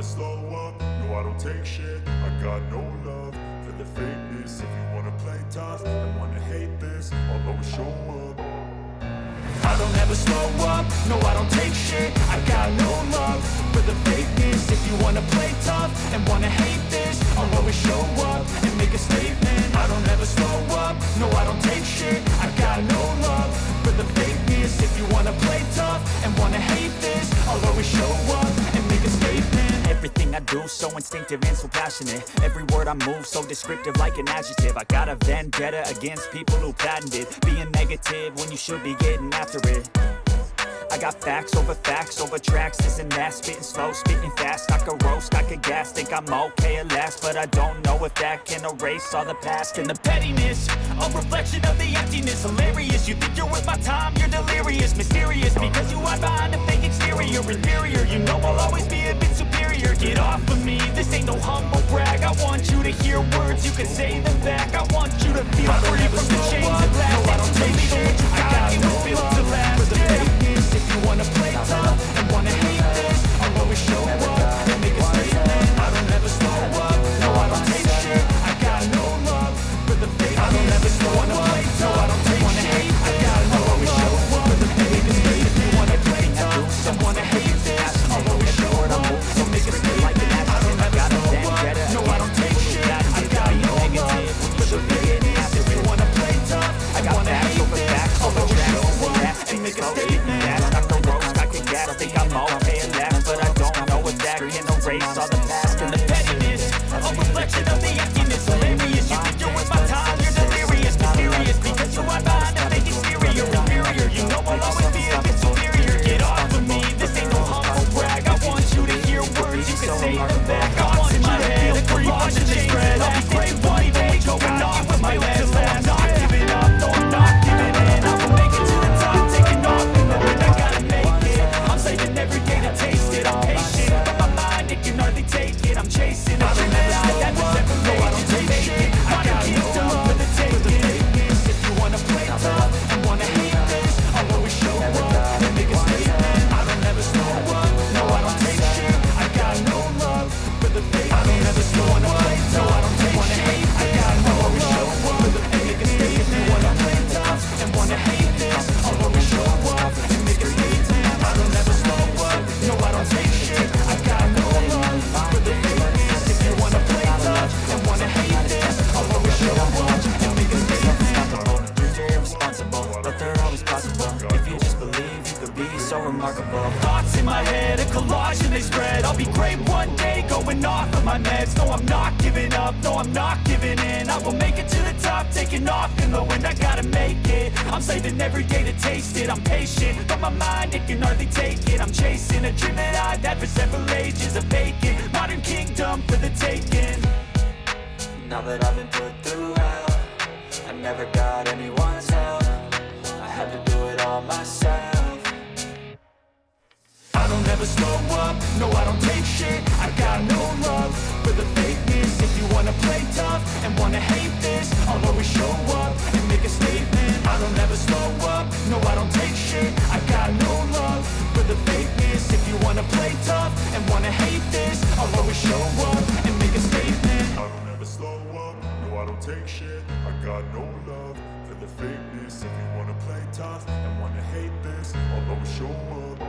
slow up, no I don't take shit. I got no love for the fakeness. If you wanna play tough and wanna hate this, I'll always show up. I don't ever slow up, no I don't take shit. I got no love for the fakeness. If you wanna play tough and wanna hate this, I'll always show up and make a statement. I don't ever slow up, no I don't take shit. I got no love for the fakeness. If you wanna play tough and wanna hate this, I'll always show up and make a statement. Everything I do so instinctive and so passionate. Every word I move so descriptive like an adjective. I got a vendetta against people who patented being negative when you should be getting after it. I got facts over tracks, this and that. Spitting slow, spitting fast, I could roast, I could gas. Think I'm okay at last, but I don't know if that can erase all the past. And the pettiness, a reflection of the emptiness. Hilarious, you think you're worth my time, you're delirious. Mysterious, because you hide behind a fake exterior. Inferior, you know I'll always be a bit superior. Get off of me, this ain't no humble brag. I want you to hear words, you can say them back. I want you to feel free from the chains that last. No, I don't take shit, I got no feel to last. For the fakeness, if you wanna play tough and wanna hate this, I'll always show up and make a statement. I don't ever slow up, no I don't take shit. I got no love for the fakeness. I don't ever slow up, no I don't take wanna hate. I got no always show up for the fakeness. If you wanna play tough and wanna hate this, I'll always show up and make a statement. I don't ever slow up, no I don't take shit. I got no love for the fakeness. If you wanna play tough and wanna hate this, I'll always show up and make a statement. I think I'm okay at last, but I don't know if that can erase all the past. And the pettiness, a reflection of the emptiness. Hilarious, you think you're worth my time, you're delirious. Mysterious, because you hide behind a fake exterior. Inferior, you know I'll always be a bit superior. Get off of me, this ain't no humble brag. I want you to hear words, you can say them back. I want you to feel free from the chains that I'll be great one day, going off with my last laugh. I'm not giving up, no I'm not giving in. I will make it to the top, taking off in the wind. I gotta make it, I'm saving every day to taste it. I'm patient, but my mind, it can hardly take it. I'm chasing a dream that I that was never made. I don't take it, I got kicked up for the taking. If you wanna play tough and wanna hate this, I'll always show up and make a statement. I don't ever slow up, no I don't take shit. I got no love for the fake. I don't ever slow up, no I don't take wanna hate. I got no always show up for the fake. Make a statement. If you wanna play tough and wanna hate this, I'll always show up and make a statement. I don't ever slow up, no I don't take shit. I got no love for the fakeness. If you wanna play tough and wanna hate this, I'll always show up and make a statement. Dreams are irresponsible, but they're always possible. If you just believe, you could be so remarkable. Thoughts in my head, a collage and they spread. I'll be great one day, going off of my meds. No I'm not giving up, no I'm not giving in. I will make it to the top, taking off in the wind. I gotta make it, I'm saving every day to taste it. I'm patient, but my mind, it can hardly take it. I'm chasing a dream that I've had for several ages. A vacant, modern kingdom for the taking. Now that I've been put through hell, I never got anyone's help. I had to do it all myself. I don't ever slow up, no I don't take shit. I got no love for the fakeness. If you wanna play tough and wanna hate this, I'll always show up and make a statement. I don't ever slow up, no I don't take shit. I got no love for the fakeness. If you wanna play tough and wanna hate this, I'll always show up and make a statement. I don't ever slow up, no I don't take shit. I got no love for the fakeness. If you wanna play tough and wanna hate this, I'll always show up.